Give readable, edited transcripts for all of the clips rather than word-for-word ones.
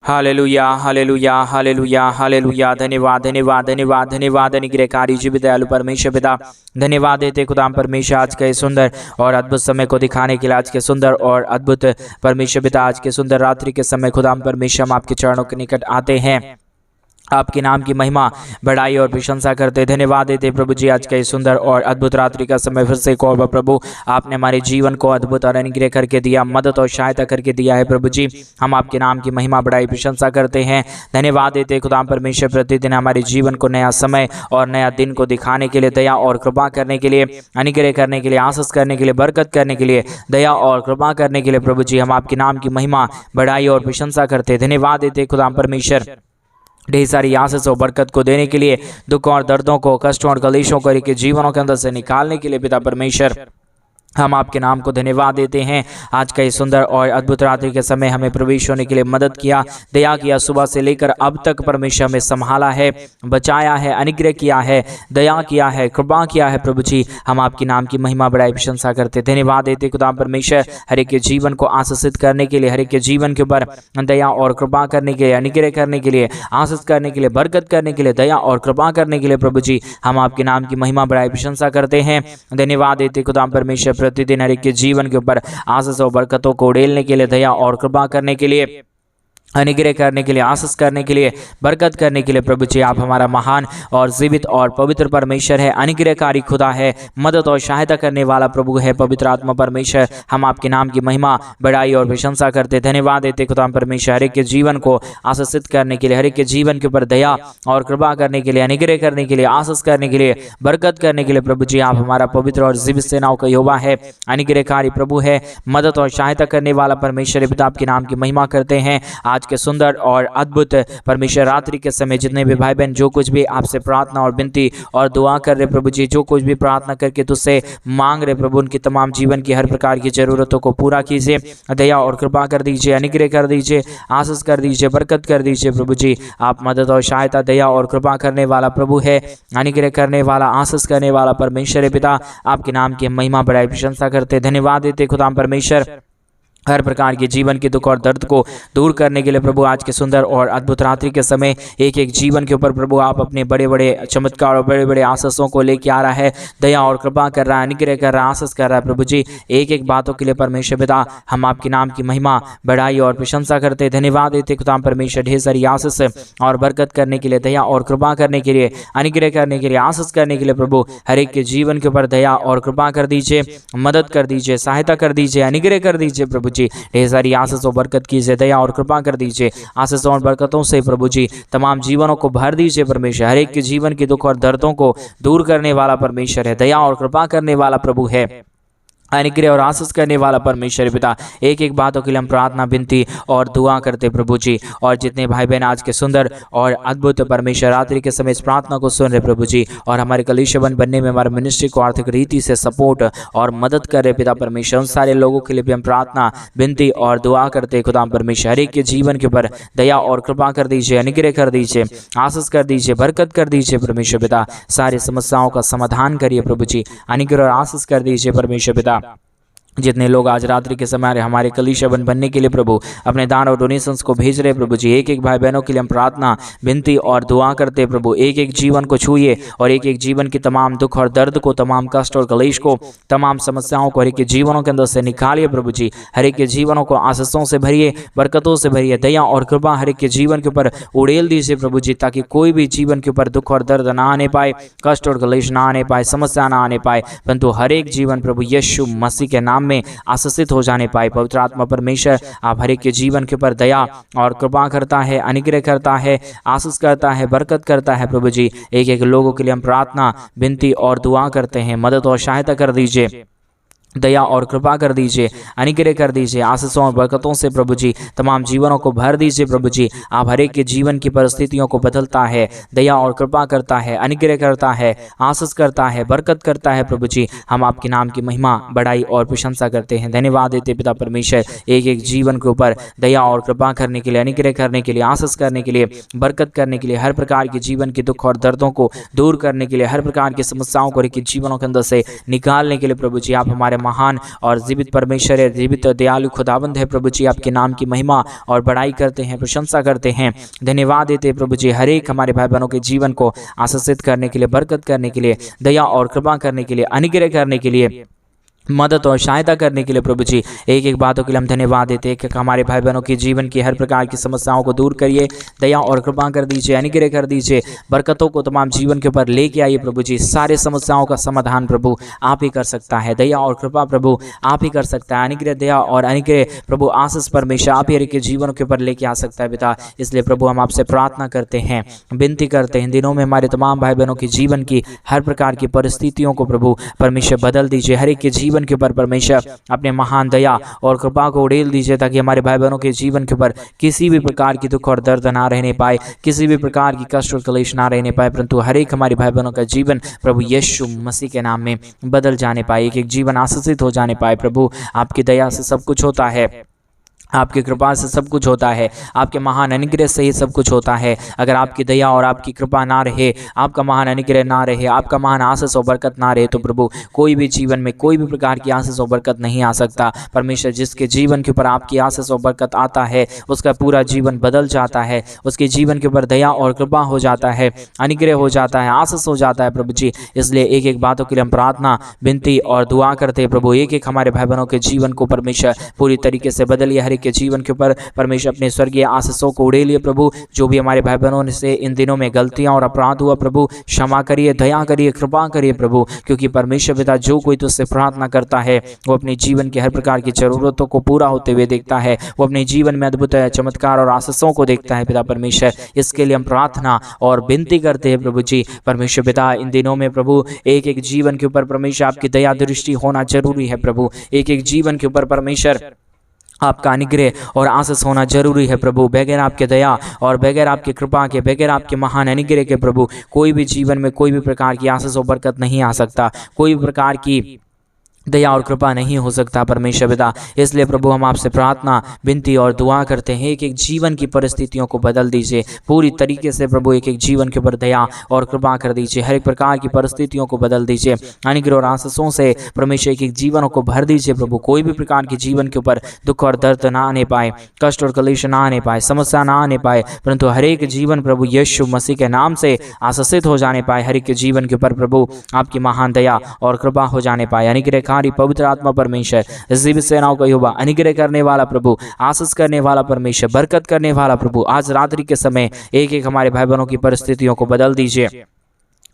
Hallelujah hallelujah hallelujah hallelujah. धन्यवाद धन्यवाद धन्यवाद धन्यवाद। अनुग्रहकारी जीवित दयालु परमेश्वर पिता, धन्यवाद देते खुदाम परमेश्वर आज के सुंदर और अद्भुत समय को दिखाने के लिए, आज के सुंदर और अद्भुत परमेश्वर पिता आज के सुंदर रात्रि के समय खुदाम परमेश्वर हम आपके चरणों के निकट आते हैं, आपके नाम की महिमा बढ़ाई और प्रशंसा करते धन्यवाद देते प्रभु जी। आज का ये सुंदर और अद्भुत रात्रि का समय फिर से एक और प्रभु आपने हमारे जीवन को अद्भुत और अनुग्रह करके दिया, मदद और सहायता करके दिया है प्रभु जी। हम आपके नाम की महिमा बढ़ाई प्रशंसा करते हैं, धन्यवाद देते खुदाम परमेश्वर प्रतिदिन हमारे जीवन को नया समय और नया दिन को दिखाने के लिए, दया और कृपा करने के लिए, अनुग्रह करने के लिए, आशीष करने के लिए, बरकत करने के लिए, दया और कृपा करने के लिए प्रभु जी हम आपके नाम की महिमा बढ़ाई और प्रशंसा करते धन्यवाद देते खुदाम परमेश्वर। ढेर सारी आशीष और बरकत को देने के लिए, दुख और दर्दों को, कष्टों और कलेशों को के जीवनों के अंदर से निकालने के लिए पिता परमेश्वर हम आपके नाम को धन्यवाद देते हैं। आज का ये सुंदर और अद्भुत रात्रि के समय हमें प्रवेश होने के लिए मदद किया, दया किया, सुबह से लेकर अब तक परमेश्वर हमें संभाला है, बचाया है, अनुग्रह किया है, दया किया है, कृपा किया है प्रभु जी। हम आपके नाम की महिमा बढ़ाई प्रशंसा करते धन्यवाद देते खुदा परमेश्वर हर एक के जीवन को आशीषित करने के लिए, हर एक के जीवन के ऊपर दया और कृपा करने के लिए, अनुग्रह करने के लिए, आशीष करने के लिए, बरकत करने के लिए, दया और कृपा करने के लिए प्रभु जी हम आपके नाम की महिमा बढ़ाई प्रशंसा करते हैं, धन्यवाद देते खुदा परमेश्वर। प्रतिदिन हर एक के जीवन के ऊपर आशीष और बरकतों को उड़ेलने के लिए, दया और कृपा करने के लिए, अनुग्रह करने के लिए, आशीष करने के लिए, बरकत करने के लिए प्रभु जी आप हमारा महान और जीवित और पवित्र परमेश्वर है, अनुग्रहकारी खुदा है, मदद और सहायता करने वाला प्रभु है, पवित्र आत्मा परमेश्वर। हम आपके नाम की महिमा बढ़ाई और प्रशंसा करते धन्यवाद देते खुदा परमेश्वर हर एक के जीवन को आशीषित करने के लिए, हर एक के जीवन के ऊपर दया और कृपा करने के लिए, अनुग्रह करने के लिए, आशीष करने के लिए, बरकत करने के लिए प्रभु जी आप हमारा पवित्र और जीवित सेनाओं का यहोवा है, अनुग्रहकारी प्रभु है, मदद और सहायता करने वाला परमेश्वर पिता आपके नाम की महिमा करते हैं। आज के सुंदर और अद्भुत परमेश्वर रात्रि के समय जितने भी भाई बहन जो कुछ भी आपसे प्रार्थना और विनती और दुआ कर रहे प्रभु जी, जो कुछ भी प्रार्थना करके तुझसे मांग रहे प्रभु, उनकी तमाम जीवन की हर प्रकार की जरूरतों को पूरा कीजिए, दया और कृपा कर दीजिए, अनुग्रह कर दीजिए, आशीष कर दीजिए, बरकत कर दीजिए प्रभु जी। आप मदद और सहायता, दया और कृपा करने वाला प्रभु है, अनुग्रह करने वाला, आशीष करने वाला परमेश्वर पिता आपके नाम की महिमा बढ़ाई प्रशंसा करते धन्यवाद देते खुदा परमेश्वर। हर प्रकार के जीवन के दुख और दर्द को दूर करने के लिए प्रभु आज के सुंदर और अद्भुत रात्रि के समय एक एक जीवन के ऊपर प्रभु आप अपने बड़े बड़े चमत्कार और बड़े बड़े आशीषों को लेके आ रहा है, दया और कृपा कर रहा है, अनुग्रह कर रहा है, आशीष कर रहा है प्रभु जी। एक एक बातों के लिए परमेश्वर पिता हम आपके नाम की महिमा बढ़ाई और प्रशंसा करते धन्यवाद देते खुदा परमेश्वर। ढेर सारी आशीष और बरकत करने के लिए, दया और कृपा करने के लिए, अनुग्रह करने के लिए, आशीष करने के लिए प्रभु हर एक के जीवन के ऊपर दया और कृपा कर दीजिए, मदद कर दीजिए, सहायता कर दीजिए, अनुग्रह कर दीजिए प्रभु जी। ढेर सारी आशीष और बरकत कीजिए, दया और कृपा कर दीजिए, आशीषों और बरकतों से प्रभु जी तमाम जीवनों को भर दीजिए परमेश्वर। हर एक के जीवन के दुख और दर्दों को दूर करने वाला परमेश्वर है, दया और कृपा करने वाला प्रभु है, अनुग्रह और आशीष करने वाला परमेश्वर पिता। एक एक बातों के लिए हम प्रार्थना, विनती और दुआ करते प्रभु जी। और जितने भाई बहन आज के सुंदर और अद्भुत परमेश्वर रात्रि के समय इस प्रार्थना को सुन रहे प्रभु जी, और हमारे कलीसिया बनने में हमारे मिनिस्ट्री को आर्थिक रीति से सपोर्ट और मदद कर रहे पिता परमेश्वर, उन सारे लोगों के लिए भी हम प्रार्थना, विनती और दुआ करते खुदा परमेश्वर। हर एक के जीवन के ऊपर दया और कृपा कर दीजिए, अनुग्रह कर दीजिए, आशीष कर दीजिए, बरकत कर दीजिए परमेश्वर पिता। सारी समस्याओं का समाधान करिए प्रभु जी, अनुग्रह और आशीष कर दीजिए परमेश्वर पिता। जितने लोग आज रात्रि के समय हमारे कलीसिया बनने के लिए प्रभु अपने दान और डोनेशंस को भेज रहे प्रभु जी, एक एक भाई बहनों के लिए हम प्रार्थना, विनती और दुआ करते प्रभु। एक एक जीवन को छूइए और एक एक जीवन की तमाम दुख और दर्द को, तमाम कष्ट और कलेश को, तमाम समस्याओं को हर एक के जीवनों के अंदर से निकालिए प्रभु जी। हर एक के जीवनों को आशीषों से भरिए, बरकतों से भरिए, दया और कृपा हर एक के जीवन के ऊपर उड़ेल दीजिए प्रभु जी, ताकि कोई भी जीवन के ऊपर दुख और दर्द ना आने पाए, कष्ट और कलेश ना आने पाए, समस्या ना आने पाए, परंतु हर एक जीवन प्रभु यीशु मसीह के नाम में आशीषित हो जाने पाए। पवित्र आत्मा परमेश्वर आप हर एक के जीवन के ऊपर दया और कृपा करता है, अनुग्रह करता है, आशीष करता है, बरकत करता है प्रभु जी। एक एक लोगों के लिए हम प्रार्थना, विनती और दुआ करते हैं, मदद और सहायता कर दीजिए, दया और कृपा कर दीजिए, अनुग्रह कर दीजिए, आशीषों और बरकतों से प्रभु जी तमाम जीवनों को भर दीजिए प्रभु जी। आप हर एक के जीवन की परिस्थितियों को बदलता है, दया और कृपा करता है, अनुग्रह करता है, आशीष करता है, बरकत करता है प्रभु जी। हम आपके नाम की महिमा बढ़ाई और प्रशंसा करते हैं, धन्यवाद देते पिता परमेश्वर। एक एक जीवन के ऊपर दया और कृपा करने के लिए, अनुग्रह करने के लिए, आशीष करने के लिए, बरकत करने के लिए, हर प्रकार के जीवन के दुख और दर्दों को दूर करने के लिए, हर प्रकार की समस्याओं को हर एक जीवनों के अंदर से निकालने के लिए प्रभु जी आप हमारे महान और जीवित परमेश्वर है, जीवित दयालु खुदाबंद है प्रभु जी। आपके नाम की महिमा और बड़ाई करते हैं, प्रशंसा करते हैं, धन्यवाद देते हैं प्रभु जी। हर एक हमारे भाई बहनों के जीवन को आशीषित करने के लिए, बरकत करने के लिए, दया और कृपा करने के लिए, अनुग्रह करने के लिए, मदद और सहायता करने के लिए प्रभु जी एक एक बातों के लिए हम धन्यवाद देते हैं कि हमारे भाई बहनों के जीवन की हर प्रकार की समस्याओं को दूर करिए, दया और कृपा कर दीजिए, अनुग्रह कर दीजिए, बरकतों को तमाम जीवन के ऊपर लेके आइए प्रभु जी। सारे समस्याओं का समाधान प्रभु आप ही कर सकता है, दया और कृपा प्रभु आप ही कर सकता है, अनुग्रह, दया और अनुग्रह प्रभु आशीष परमेश्वर आप ही के जीवन के ऊपर लेके आ सकता है पिता। इसलिए प्रभु हम आपसे प्रार्थना करते हैं, विनती करते हैं, दिनों में हमारे तमाम भाई बहनों के जीवन की हर प्रकार की परिस्थितियों को प्रभु परमेश्वर बदल दीजिए। हर एक के जीवन के ऊपर परमेश्वर अपने महान दया और कृपा को उड़ेल दीजिए, ताकि हमारे भाई बहनों के जीवन के ऊपर किसी भी प्रकार की दुख और दर्द ना रहने पाए, किसी भी प्रकार की कष्ट और क्लेश ना रहने पाए, परंतु हर एक हमारे भाई बहनों का जीवन प्रभु यीशु मसीह के नाम में बदल जाने पाए, एक एक जीवन आशीषित हो जाने पाए। प्रभु आपकी दया से सब कुछ होता है, आपकी कृपा से सब कुछ होता है, आपके महान अनुग्रह से ही सब कुछ होता है। अगर आपकी दया और आपकी कृपा ना रहे, आपका महान अनुग्रह ना रहे, आपका महान आशीष और बरकत ना रहे, तो प्रभु कोई भी जीवन में कोई भी प्रकार की आशीष और बरकत नहीं आ सकता। परमेश्वर जिसके जीवन के ऊपर आपकी आशीष और बरकत आता है, उसका पूरा जीवन बदल जाता है, उसके जीवन के ऊपर दया और कृपा हो जाता है, अनुग्रह हो जाता है, आशीष हो जाता है प्रभु जी। इसलिए एक एक बातों के लिए हम प्रार्थना, विनती और दुआ करते हैं प्रभु। एक एक हमारे भाई बहनों के जीवन को परमेश्वर पूरी तरीके से बदलिए, हर के जीवन के ऊपर परमेश्वर अपने स्वर्गीय आशीषों को उड़ेलिए प्रभु। जो भी हमारे भाई बहनों से इन दिनों में गलतियां और अपराध हुआ प्रभु, क्षमा करिए, दया करिए, कृपा करिए प्रभु, क्योंकि परमेश्वर पिता जो कोई तुझसे प्रार्थना करता है वो अपने जीवन की हर प्रकार की जरूरतों को पूरा होते हुए देखता है, वो अपने जीवन में अद्भुत चमत्कार और आशीषों को देखता है पिता परमेश्वर। इसके लिए हम प्रार्थना और विनती करते हैं प्रभु जी। परमेश्वर पिता इन दिनों में प्रभु एक एक जीवन के ऊपर परमेश्वर आपकी दया दृष्टि होना जरूरी है प्रभु। एक एक जीवन के ऊपर परमेश्वर आपका अनुग्रह और आशीष होना जरूरी है प्रभु। बगैर आपके दया और बगैर आपकी कृपा के, बगैर आपके महान अनुग्रह के प्रभु कोई भी जीवन में कोई भी प्रकार की आशीष और बरकत नहीं आ सकता, कोई भी प्रकार की दया और कृपा नहीं हो सकता परमेश्वर पिता। इसलिए प्रभु हम आपसे प्रार्थना, विनती और दुआ करते हैं, एक एक जीवन की परिस्थितियों को बदल दीजिए पूरी तरीके से प्रभु। एक एक जीवन के ऊपर दया और कृपा कर दीजिए, हर एक प्रकार की परिस्थितियों को बदल दीजिए, अनुग्रह और आशीषों से परमेश्वर एक एक जीवनों को भर दीजिए प्रभु। कोई भी प्रकार के जीवन के ऊपर दुख और दर्द ना आने पाए, कष्ट और क्लेश ना आने पाए, समस्या ना आने पाए, परंतु हर एक जीवन प्रभु यीशु मसीह के नाम से आशीषित हो जाने पाए। हर एक के जीवन के ऊपर प्रभु आपकी महान दया और कृपा हो जाने पाए। अनुग्रह पवित्र आत्मा परमेश्वर, जीवित सेनाओं का यहोवा, अनुग्रह करने वाला प्रभु, आशीष करने वाला परमेश्वर, बरकत करने वाला प्रभु, आज रात्रि के समय एक एक हमारे भाई बहनों की परिस्थितियों को बदल दीजिए,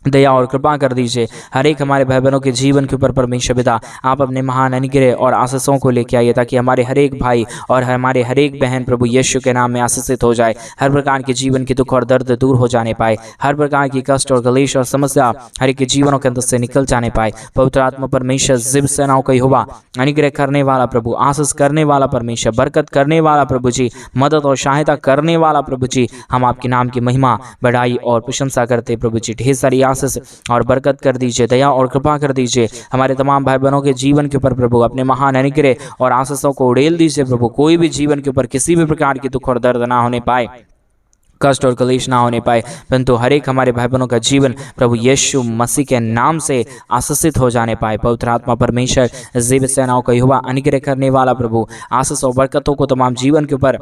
दया और कृपा कर दीजिए। हर एक हमारे भाई बहनों के जीवन के ऊपर परमेश्वर पिता आप अपने महान अनुग्रह और आशीषों को लेके आइए, ताकि हमारे हर एक भाई और हमारे हर एक बहन प्रभु यीशु के नाम में आशीषित हो जाए। हर प्रकार के जीवन की दुख और दर्द दूर हो जाने पाए, हर प्रकार की कष्ट और क्लेश और समस्या हर एक के जीवनों के अंदर से निकल जाने पाए। पवित्र आत्मा परमेश्वर, जीवित सेनाओं का यहोवा, अनुग्रह करने वाला प्रभु, आशीष करने वाला परमेश्वर, बरकत करने वाला प्रभु जी, मदद और सहायता करने वाला प्रभु जी, हम आपके नाम की महिमा, बड़ाई और प्रशंसा करते प्रभु जी। ढेर सारी आशीष और बरकत कर दीजिए, दया और कृपा कर दीजिए हमारे तमाम भाई बहनों के जीवन के ऊपर प्रभु। अपने महान अनुग्रह और आशीषों को उड़ेल दीजिए प्रभु। कोई भी जीवन के ऊपर किसी भी प्रकार की दुख और दर्द ना होने पाए, कष्ट और क्लेश ना होने पाए, परंतु हर एक हमारे भाई बहनों का जीवन प्रभु यीशु मसीह के नाम से आशीषित हो जाने पाए। पवित्र आत्मा परमेश्वर, जीवित सेनाओं का यहोवा, अनुग्रह करने वाला प्रभु, आशीष और बरकतों को तमाम जीवन के ऊपर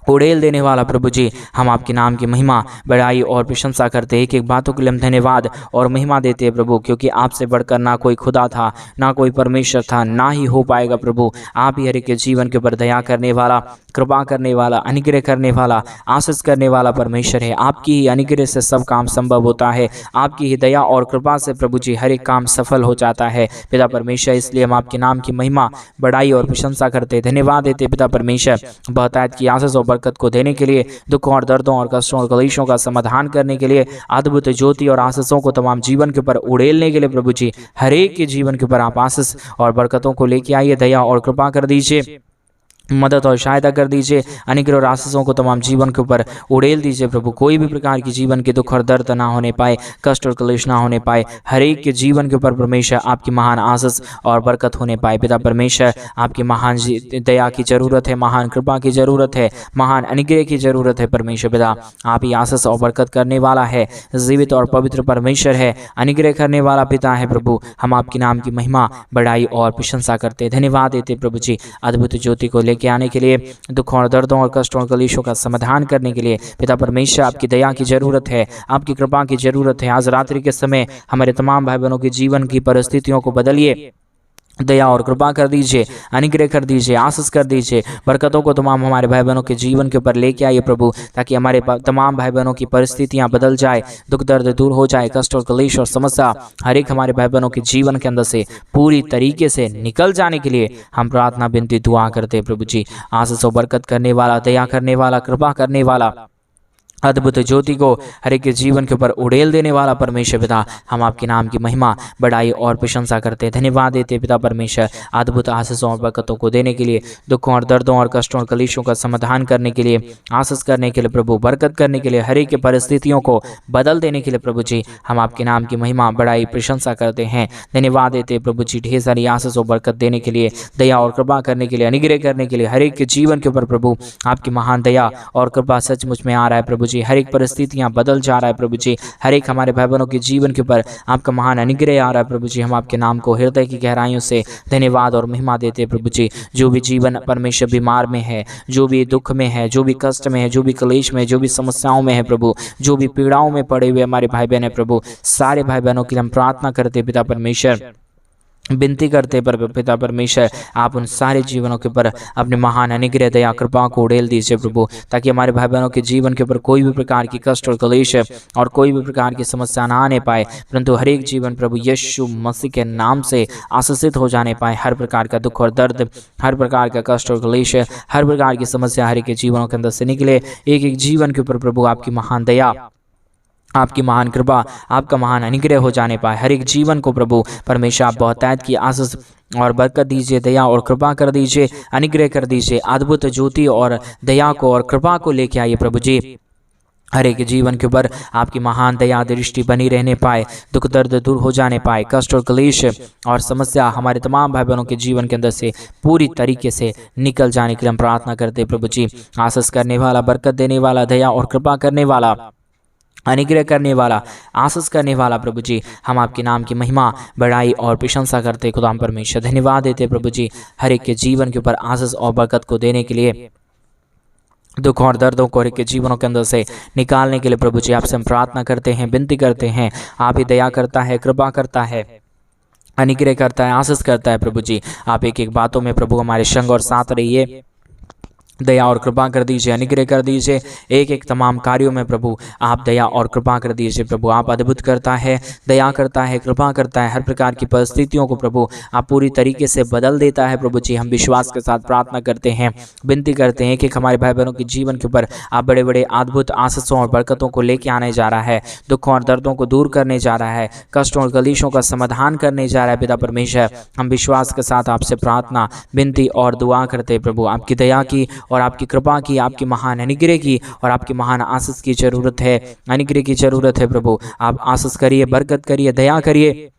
उड़ेल देने वाला प्रभु जी, हम आपके नाम की महिमा, बड़ाई और प्रशंसा करते हैं। एक एक बातों के लिए हम धन्यवाद और महिमा देते हैं प्रभु, क्योंकि आपसे बढ़कर ना कोई खुदा था, ना कोई परमेश्वर था, ना ही हो पाएगा प्रभु। आप ही हर एक के जीवन के ऊपर दया करने वाला, कृपा करने वाला, अनुग्रह करने वाला, आशीष करने वाला परमेश्वर है। आपकी ही अनुग्रह से सब काम संभव होता है, आपकी ही दया और कृपा से प्रभु जी हर एक काम सफल हो जाता है पिता परमेश्वर। इसलिए हम आपके नाम की महिमा, बड़ाई और प्रशंसा करते, धन्यवाद देते पिता परमेश्वर। बहुतायत की आशीष और बरकत को देने के लिए, दुखों और दर्दों और कष्टों और क्लेशों का समाधान करने के लिए, अद्भुत ज्योति और आशीषों को तमाम जीवन के ऊपर उड़ेलने के लिए प्रभु जी हर एक के जीवन के ऊपर आप आशीष और बरकतों को लेके आइए, दया और कृपा कर दीजिए। मदद और सहायता कर दीजिए। अनुग्रह और आशीषों को तमाम जीवन के ऊपर उड़ेल दीजिए प्रभु। कोई भी प्रकार की जीवन के दुख और दर्द ना होने पाए, कष्ट और क्लेश ना होने पाए। हर एक के जीवन के ऊपर परमेश्वर आपकी महान आशीष और बरकत होने पाए। पिता परमेश्वर, आपकी महान दया की जरूरत है, महान कृपा की जरूरत है, महान अनुग्रह की जरूरत है। परमेश्वर पिता, आप ही आशीष और बरकत करने वाला है, जीवित और पवित्र परमेश्वर है, अनुग्रह करने वाला पिता है प्रभु। हम आपके नाम की महिमा, बड़ाई और प्रशंसा करते, धन्यवाद देते प्रभु जी। अद्भुत ज्योति को के आने के लिए, दुखों और दर्दों और कष्टों और कलेशों का समाधान करने के लिए पिता परमेश्वर, आपकी दया की जरूरत है, आपकी कृपा की जरूरत है। आज रात्रि के समय हमारे तमाम भाई बहनों के जीवन की परिस्थितियों को बदलिए, दया और कृपा कर दीजिए, अनुग्रह कर दीजिए, आशीष कर दीजिए। बरकतों को तमाम हमारे भाई बहनों के जीवन के ऊपर लेके आइए प्रभु, ताकि हमारे तमाम भाई बहनों की परिस्थितियां बदल जाए, दुख दर्द दूर हो जाए, कष्ट और क्लेश और समस्या हर एक हमारे भाई बहनों के जीवन के अंदर से पूरी तरीके से निकल जाने के लिए हम प्रार्थना, विनती, दुआ करते हैं प्रभु जी। आशीष और बरकत करने वाला, दया करने वाला, कृपा करने वाला, अद्भुत ज्योति को हर एक के जीवन के ऊपर उड़ेल देने वाला परमेश्वर पिता, हम आपके नाम की महिमा, बड़ाई और प्रशंसा करते हैं, धन्यवाद देते पिता परमेश्वर, अद्भुत आशीषों और बरकतों को देने के लिए, दुखों और दर्दों और कष्टों और कलेशों का समाधान करने के लिए, आशीष करने के लिए प्रभु, बरकत करने के लिए, हर एक की परिस्थितियों को बदल देने के लिए प्रभु जी, हम आपके नाम की महिमा, बड़ाई, प्रशंसा करते हैं, धन्यवाद देते प्रभु जी। ढेर सारी आशीष और बरकत देने के लिए, दया और कृपा करने के लिए, अनुग्रह करने के लिए, हर एक के जीवन के ऊपर प्रभु आपकी महान दया और कृपा सचमुच में आ रहा है प्रभु जी। हर एक परिस्थितियां बदल जा रहा है प्रभु जी, हर एक हमारे भाई बहनों के जीवन के ऊपर आपका महान अनुग्रह आ रहा है प्रभु जी। हम आपके नाम को हृदय की गहराइयों से धन्यवाद और महिमा देते हैं प्रभु जी। जो भी जीवन परमेश्वर बीमार में है, जो भी दुख में है, जो भी कष्ट में है, जो भी क्लेश में है, जो भी समस्याओं में है प्रभु, जो भी पीड़ाओं में पड़े हुए हमारे भाई बहन है प्रभु, सारे भाई बहनों के लिए हम प्रार्थना करते पिता परमेश्वर, विनती करते पर पिता परमेश्वर, आप उन सारे जीवनों के ऊपर अपने महान अनुग्रह, दया, कृपा को उड़ेल दीजिए प्रभु, ताकि हमारे भाई बहनों के जीवन के ऊपर कोई भी प्रकार की कष्ट और क्लेश और कोई भी प्रकार की समस्या ना आने पाए, परंतु हर एक जीवन प्रभु यीशु मसीह के नाम से आशीषित हो जाने पाए। हर प्रकार का दुख और दर्द, हर प्रकार का कष्ट और क्लेश, हर प्रकार की समस्या हर एक के जीवनों के अंदर से निकले। एक एक जीवन के ऊपर प्रभु आपकी महान दया, आपकी महान कृपा, आपका महान अनुग्रह हो जाने पाए। हर एक जीवन को प्रभु परमेश्वर आप बहुतायत की आशीष और बरकत दीजिए, दया और कृपा कर दीजिए, अनुग्रह कर दीजिए। अद्भुत ज्योति और दया को और कृपा को लेके आइए प्रभु जी। हर एक जीवन के ऊपर आपकी महान दया दृष्टि बनी रहने पाए, दुख दर्द दूर हो जाने पाए, कष्ट और क्लेश और समस्या हमारे तमाम भाई बहनों के जीवन के अंदर से पूरी तरीके से निकल जाने के लिए हम प्रार्थना करते प्रभु जी। आशीष करने वाला, बरकत देने वाला, दया और कृपा करने वाला, अनुग्रह करने वाला, आशीष करने वाला प्रभु जी, हम आपके नाम की महिमा, बड़ाई और प्रशंसा करते खुदा परमेश्वर, धन्यवाद देते प्रभु जी। हर एक के जीवन के ऊपर आशीष और बरकत को देने के लिए, दुख और दर्दों को हर एक के जीवनों के अंदर से निकालने के लिए प्रभु जी आपसे हम प्रार्थना करते हैं, विनती करते हैं। आप ही दया करता है, कृपा करता है, अनुग्रह करता है, आशीष करता है प्रभु जी। आप एक एक बातों में प्रभु हमारे संग और साथ रहिए, दया और कृपा कर दीजिए, अनुग्रह कर दीजिए। एक एक तमाम कार्यों में प्रभु आप दया और कृपा कर दीजिए प्रभु। आप अद्भुत करता है, दया करता है, कृपा करता है। हर प्रकार की परिस्थितियों को प्रभु आप पूरी तरीके से बदल देता है प्रभु जी। हम विश्वास के साथ प्रार्थना करते हैं, विनती करते हैं कि एक हमारे भाई बहनों के जीवन के ऊपर आप बड़े बड़े अद्भुत आशीषों और बरकतों को लेके आने जा रहा है, दुखों और दर्दों को दूर करने जा रहा है, कष्टों और कलेशों का समाधान करने जा रहा है पिता परमेश्वर। हम विश्वास के साथ आपसे प्रार्थना, विनती और दुआ करते प्रभु। आपकी दया की और आपकी कृपा की, आपकी महान अनुग्रह की और आपकी महान आशीष की जरूरत है, अनुग्रह की जरूरत है प्रभु। आप आशीष करिए, बरकत करिए, दया करिए,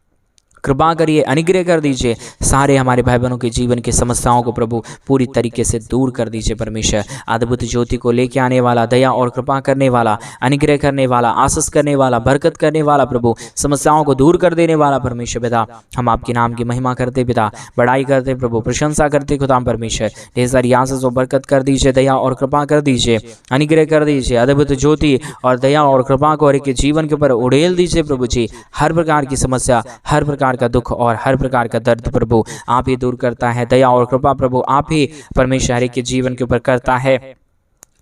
कृपा करिए, अनुग्रह कर दीजिए। सारे हमारे भाई बहनों के जीवन की समस्याओं को प्रभु पूरी तरीके से दूर कर दीजिए परमेश्वर। अद्भुत ज्योति को लेके आने वाला, दया और कृपा करने वाला, अनुग्रह करने वाला, आशीष करने वाला, बरकत करने वाला प्रभु, समस्याओं को दूर कर देने वाला परमेश्वर पिता, हम आपके नाम की महिमा करते पिता, बड़ाई करते प्रभु, प्रशंसा करते खुदा परमेश्वर। ढेर सारी आशीष और बरकत कर दीजिए, दया और कृपा कर दीजिए, अनुग्रह कर दीजिए। अद्भुत ज्योति और दया और कृपा को हर एक जीवन के ऊपर उड़ेल दीजिए प्रभु जी। हर प्रकार की समस्या, हर प्रकार का दुख और हर प्रकार का दर्द प्रभु आप ही दूर करता है। दया और कृपा प्रभु आप ही परमेश्वर के जीवन के ऊपर करता है,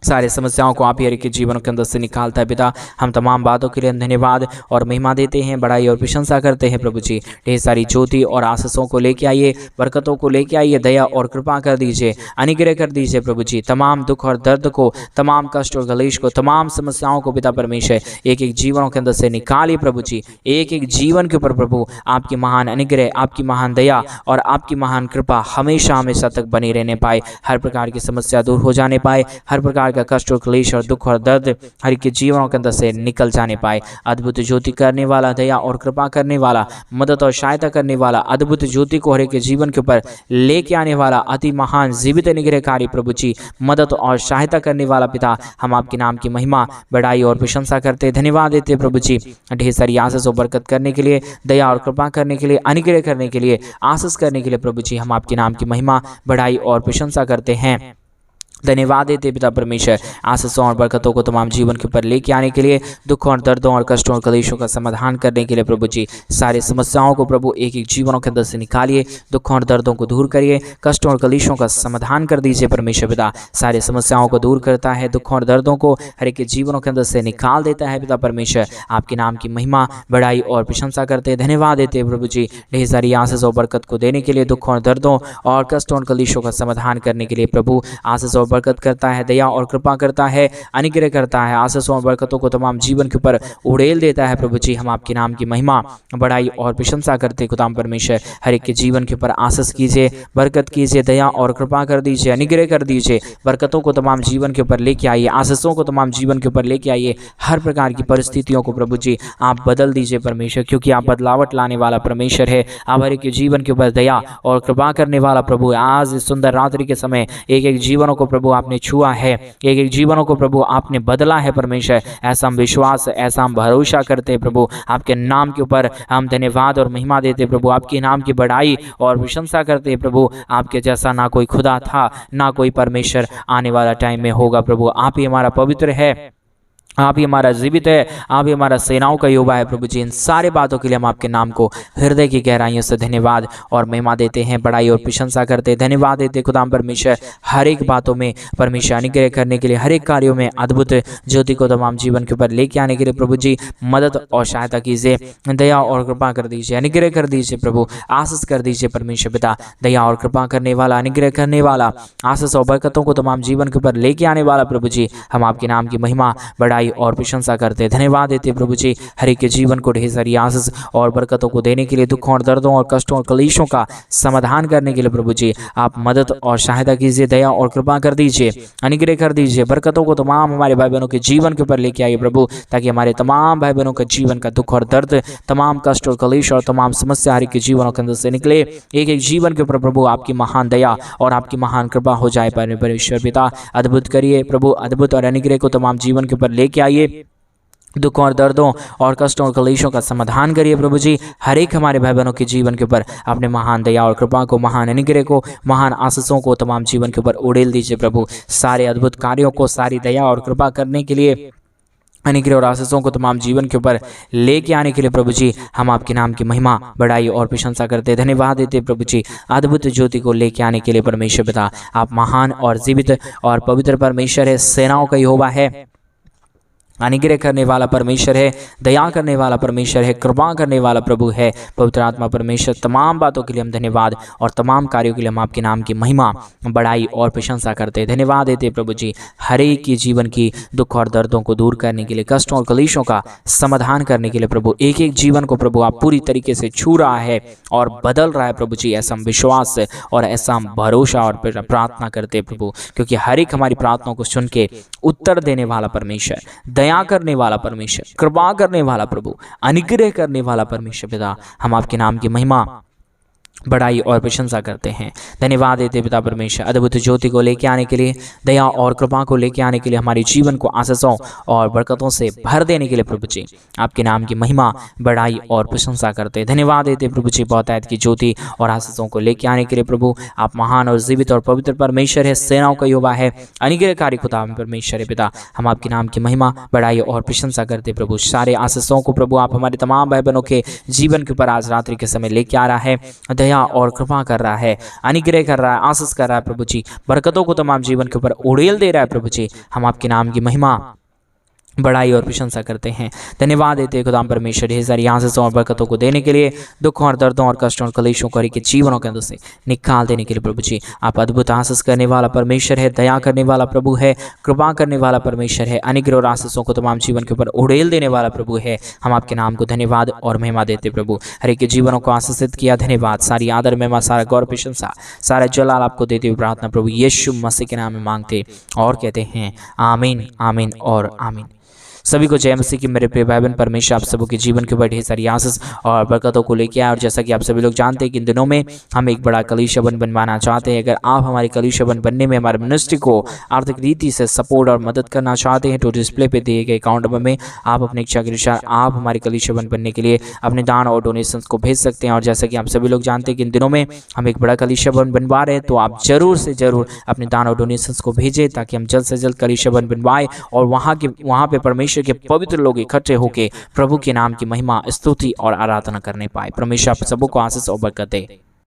सारी समस्याओं को आप ही हर एक के जीवन के अंदर से निकालता है पिता। हम तमाम बातों के लिए धन्यवाद और महिमा देते हैं, बड़ाई और प्रशंसा करते हैं प्रभु जी। ढेर सारी ज्योति और आशीषों को लेके आइए, बरकतों को लेके आइए, दया और कृपा कर दीजिए, अनुग्रह कर दीजिए प्रभु जी। तमाम दुख और दर्द को, तमाम कष्ट और कलेश को, तमाम समस्याओं को पिता परमेश्वर एक एक जीवनों के अंदर से निकालिए प्रभु जी। एक एक जीवन के ऊपर प्रभु आपकी महान अनुग्रह, आपकी महान दया और आपकी महान कृपा हमेशा हमेशा तक बनी रहने पाए। हर प्रकार की समस्या दूर हो जाने पाए, हर प्रकार का कष्ट और क्लेश और दुख और दर्द हर एक के जीवनों के अंदर से निकल जाने पाए। अद्भुत ज्योति करने वाला, दया और कृपा करने वाला, मदद और सहायता करने वाला, अद्भुत ज्योति को हर एक के जीवन के ऊपर लेके आने वाला, अति महान जीवित निग्रहकारी प्रभु जी, मदद और सहायता करने वाला पिता, हम आपके नाम की महिमा, बड़ाई और प्रशंसा करते, धन्यवाद देते प्रभु जी। ढेर सारी आशीष और बरकत करने के लिए, दया और कृपा करने के लिए, अनुग्रह करने के लिए, आशीष करने के लिए प्रभु जी, हम आपके नाम की महिमा, बड़ाई और प्रशंसा करते हैं, धन्यवाद देते पिता परमेश्वर। आशीषों और बरकतों को तमाम जीवन के ऊपर लेके आने के लिए, दुखों और दर्दों और कष्टों और कलेशों का समाधान करने के लिए प्रभु जी, सारी समस्याओं को प्रभु एक एक जीवनों के अंदर से निकालिए, दुखों और दर्दों को दूर करिए, कष्टों और कलेशों का समाधान कर दीजिए परमेश्वर पिता। सारी समस्याओं को दूर करता है, दुखों और दर्दों को हर एक के जीवनों के अंदर से निकाल देता है पिता परमेश्वर। आपके नाम की महिमा, बड़ाई और प्रशंसा करते, धन्यवाद देते प्रभु जी। ढेर सारी आशीष और बरकत को देने के लिए, दुखों और दर्दों और कष्टों और कलेशों का समाधान करने के लिए प्रभु आशीष और बरकत करता है, दया और कृपा करता है, अनुग्रह करता है, आशीषों और बरकतों को तमाम जीवन के ऊपर उड़ेल देता है प्रभु जी। हम आपके नाम की महिमा, बड़ाई और प्रशंसा करते खुदाम परमेश्वर। हर एक के जीवन के ऊपर आशीष कीजिए, बरकत कीजिए, दया और कृपा कर दीजिए, अनुग्रह कर दीजिए, बरकतों को तमाम जीवन के ऊपर लेके आइए, आशीषों को तमाम जीवन के ऊपर लेके आइए। हर प्रकार की परिस्थितियों को प्रभु जी आप बदल दीजिए परमेश्वर, क्योंकि आप बदलावट लाने वाला परमेश्वर है। आप हर एक के जीवन के ऊपर दया और कृपा करने वाला प्रभु। आज इस सुंदर रात्रि के समय एक एक जीवनों को प्रभु आपने छुआ है, एक एक जीवनों को प्रभु आपने बदला है परमेश्वर। ऐसा हम विश्वास, ऐसा हम भरोसा करते हैं प्रभु। आपके नाम के ऊपर हम धन्यवाद और महिमा देते प्रभु, आपके नाम की बड़ाई और प्रशंसा करते हैं प्रभु। आपके जैसा ना कोई खुदा था, ना कोई परमेश्वर आने वाला टाइम में होगा प्रभु। आप ही हमारा पवित्र है, आप ही हमारा जीवित है, आप ही हमारा सेनाओं का युवा है प्रभु जी। इन सारे बातों के लिए हम आपके नाम को हृदय की गहराइयों से धन्यवाद और महिमा देते हैं, बड़ाई और प्रशंसा करते हैं, धन्यवाद देते खुदाम परमेश्वर। हर एक बातों में परमेश्वर अनुग्रह करने के लिए, हर एक कार्यों में अद्भुत ज्योति को तमाम जीवन के ऊपर लेके आने के लिए प्रभु जी मदद और सहायता कीजिए, दया और कृपा कर दीजिए, अनुग्रह कर दीजिए प्रभु, आशीष कर दीजिए परमेश्वर पिता। दया और कृपा करने वाला, अनुग्रह करने वाला, आशीष और बरकतों को तमाम जीवन के ऊपर लेके आने वाला प्रभु जी, हम आपके नाम की महिमा, बड़ाई और प्रशंसा करते, धन्यवाद देते प्रभु जी। हर एक के जीवन को ढेर सारी आशीष और बरकतों को देने के लिए, दुखों और दर्दों और कष्टों और कलेशों का समाधान करने के लिए प्रभु जी आप मदद और सहायता कीजिए, दया और कृपा कर दीजिए, अनुग्रह कर दीजिए, बरकतों को तमाम हमारे भाई बहनों के जीवन के ऊपर लेके आइए प्रभु, ताकि हमारे तमाम भाई बहनों के जीवन का दुख और दर्द, तमाम कष्ट और कलेश और तमाम समस्या हर एक के जीवनों के अंदर से निकले। एक एक जीवन के ऊपर प्रभु आपकी महान दया और आपकी महान कृपा हो जाए परमेश्वर पिता। अद्भुत करिए प्रभु, अद्भुत और अनुग्रह को तमाम जीवन के ऊपर लेके आइए, दुखों और दर्दों और कष्टों और कलेशों का समाधान करिए प्रभु जी। हर एक हमारे भाई बहनों के जीवन के ऊपर अपने महान दया और कृपा को, महान अनुग्रह को, महान आशीषों को तमाम जीवन के ऊपर उड़ेल दीजिए प्रभु। सारे अद्भुत कार्यों को, सारी दया और कृपा करने के लिए, अनुग्रह और आशीषों को तमाम जीवन के ऊपर लेके आने के लिए प्रभु जी हम आपके नाम की महिमा, बड़ाई और प्रशंसा करते, धन्यवाद देते प्रभु जी। अद्भुत ज्योति को लेके आने के लिए परमेश्वर पिता आप महान और जीवित और पवित्र परमेश्वर है, सेनाओं का यहोवा है, अनुग्रह करने वाला परमेश्वर है, दया करने वाला परमेश्वर है, कृपा करने वाला प्रभु है, पवित्र आत्मा परमेश्वर। तमाम बातों के लिए हम धन्यवाद और तमाम कार्यों के लिए हम आपके नाम की महिमा, बड़ाई और प्रशंसा करते हैं, धन्यवाद देते प्रभु जी। हर एक की जीवन की दुख और दर्दों को दूर करने के लिए, कष्टों और कलेशों का समाधान करने के लिए प्रभु एक एक जीवन को प्रभु आप पूरी तरीके से छू रहा है और बदल रहा है प्रभु जी। ऐसा हम विश्वास और ऐसा हम भरोसा और प्रार्थना करते प्रभु, क्योंकि हर एक हमारी प्रार्थनाओं को सुन के उत्तर देने वाला परमेश्वर, दया करने वाला परमेश्वर, कृपा करने वाला प्रभु, अनुग्रह करने वाला परमेश्वर पिता, हम आपके नाम की महिमा, बड़ाई और प्रशंसा करते हैं, धन्यवाद देते पिता परमेश्वर। अद्भुत ज्योति को लेके आने के लिए, दया और कृपा को लेके आने के लिए, हमारे जीवन को आशीषों और बरकतों से भर देने के लिए प्रभु जी आपके नाम की महिमा, बड़ाई और प्रशंसा करते हैं, धन्यवाद देते प्रभु जी। बहुतायत की ज्योति और आशीषों को लेके आने के लिए प्रभु आप महान और जीवित और पवित्र परमेश्वर है, सेनाओं का यहोवा है, अनुग्रहकारी खुदा परमेश्वर है पिता। हम आपके नाम की महिमा, बड़ाई और प्रशंसा करते प्रभु। सारे आशीषों को प्रभु आप हमारे तमाम भाई बहनों के जीवन के ऊपर आज रात्रि के समय लेके आ रहा है। दया और कृपा कर रहा है, अनुग्रह कर रहा है, आशीष कर रहा है प्रभु जी, बरकतों को तमाम जीवन के ऊपर उड़ेल दे रहा है प्रभु जी। हम आपके नाम की महिमा, बड़ाई और प्रशंसा करते हैं। धन्यवाद देते हैं खुदाम परमेश्वर ढेर सारी आशीषों और बरकतों को देने के लिए, दुखों और दर्दों और कष्टों और कलेशों को के जीवनों के अंदर से निकाल देने के लिए प्रभु जी। आप अद्भुत आशीष करने वाला परमेश्वर है, दया करने वाला प्रभु है, कृपा करने वाला परमेश्वर है, अनुग्रह और आशीषों को तमाम जीवन के ऊपर उड़ेल देने वाला प्रभु है। हम आपके नाम को धन्यवाद और महिमा देते प्रभु। हर एक के जीवनों को आशीषित किया, धन्यवाद। सारी आदर महिमा, सारा गौरव प्रशंसा, सारा जलाल आपको देते हुए प्रार्थना प्रभु यीशु मसीह के नाम में मांगते और कहते हैं आमीन, आमीन और आमीन। सभी को जय मसीह की मेरे प्रिय भाई बहन। परमेश्वर आप सबों के जीवन के ऊपर ढेर सारी आशीष और बरकतों को लेके आए। और जैसा कि आप सभी लोग जानते हैं कि इन दिनों में हम एक बड़ा कलीसिया बनवाना चाहते हैं। अगर आप हमारे कलीसिया बनने में, हमारे मिनिस्ट्री को आर्थिक रीति से सपोर्ट और मदद करना चाहते हैं तो डिस्प्ले पे दिए गए अकाउंट नंबर में आप अपने इच्छा के अनुसार आप हमारे कलीसिया बनने के लिए अपने दान और डोनेशन को भेज सकते हैं। और जैसा कि आप सभी लोग जानते हैं कि इन दिनों में हम एक बड़ा कलीसिया बनवा रहे हैं, तो आप जरूर से जरूर अपने दान और डोनेशन को भेजें ताकि हम जल्द से जल्द कलीसिया बनवाएं और वहाँ पे परमेश्वर के पवित्र लोग इकट्ठे होकर प्रभु के नाम की महिमा, स्तुति और आराधना करने पाए। परमेश्वर आप सबों को आशीष और बरकत दे।